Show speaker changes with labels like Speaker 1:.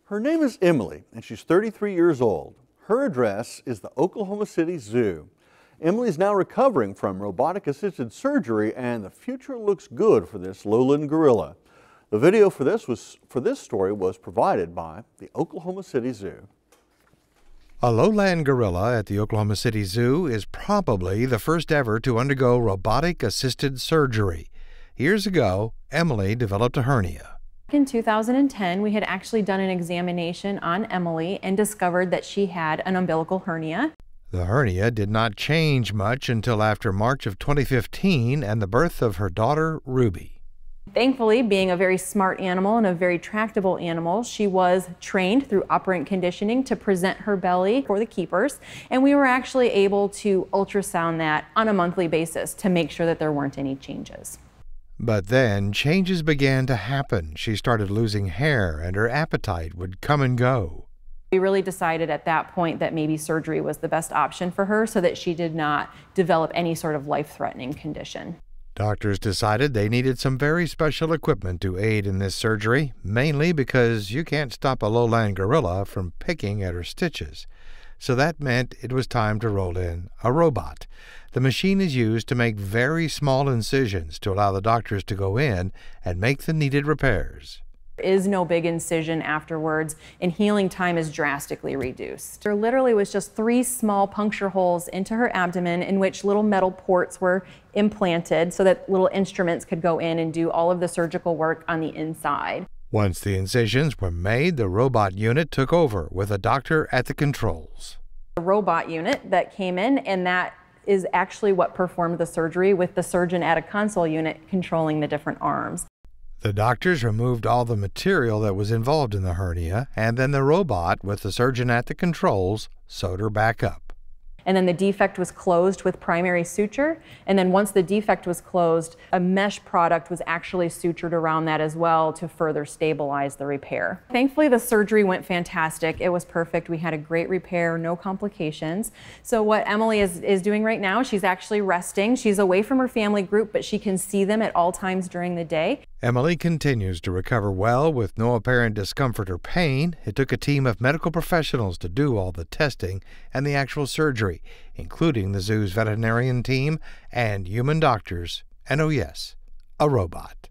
Speaker 1: Her name is Emily, and she's 33 years old. Her address is the Oklahoma City Zoo. Emily is now recovering from robotic-assisted surgery, and the future looks good for this lowland gorilla. The video for this story was provided by the Oklahoma City Zoo.
Speaker 2: A lowland gorilla at the Oklahoma City Zoo is probably the first ever to undergo robotic-assisted surgery. Years ago, Emily developed a hernia.
Speaker 3: In 2010, we had actually done an examination on Emily and discovered that she had an umbilical hernia.
Speaker 2: The hernia did not change much until after March of 2015 and the birth of her daughter, Ruby.
Speaker 3: Thankfully, being a very smart animal and a very tractable animal, she was trained through operant conditioning to present her belly for the keepers, and we were actually able to ultrasound that on a monthly basis to make sure that there weren't any changes.
Speaker 2: But then changes began to happen. She started losing hair and her appetite would come and go.
Speaker 3: We really decided at that point that maybe surgery was the best option for her so that she did not develop any sort of life-threatening condition.
Speaker 2: Doctors decided they needed some very special equipment to aid in this surgery, mainly because you can't stop a lowland gorilla from picking at her stitches. So that meant it was time to roll in a robot. The machine is used to make very small incisions to allow the doctors to go in and make the needed repairs.
Speaker 3: There is no big incision afterwards, and healing time is drastically reduced. There literally was just 3 small puncture holes into her abdomen in which little metal ports were implanted so that little instruments could go in and do all of the surgical work on the inside.
Speaker 2: Once the incisions were made, the robot unit took over with a doctor at the controls.
Speaker 3: The robot unit that came in, and that is actually what performed the surgery, with the surgeon at a console unit controlling the different arms.
Speaker 2: The doctors removed all the material that was involved in the hernia, and then the robot, with the surgeon at the controls, sewed her back up.
Speaker 3: And then the defect was closed with primary suture, and then once the defect was closed, a mesh product was actually sutured around that as well to further stabilize the repair. Thankfully, the surgery went fantastic. It was perfect. We had a great repair, no complications. So what Emily is doing right now, she's actually resting. She's away from her family group, but she can see them at all times during the day.
Speaker 2: Emily continues to recover well with no apparent discomfort or pain. It took a team of medical professionals to do all the testing and the actual surgery, including the zoo's veterinarian team and human doctors, and oh yes, a robot.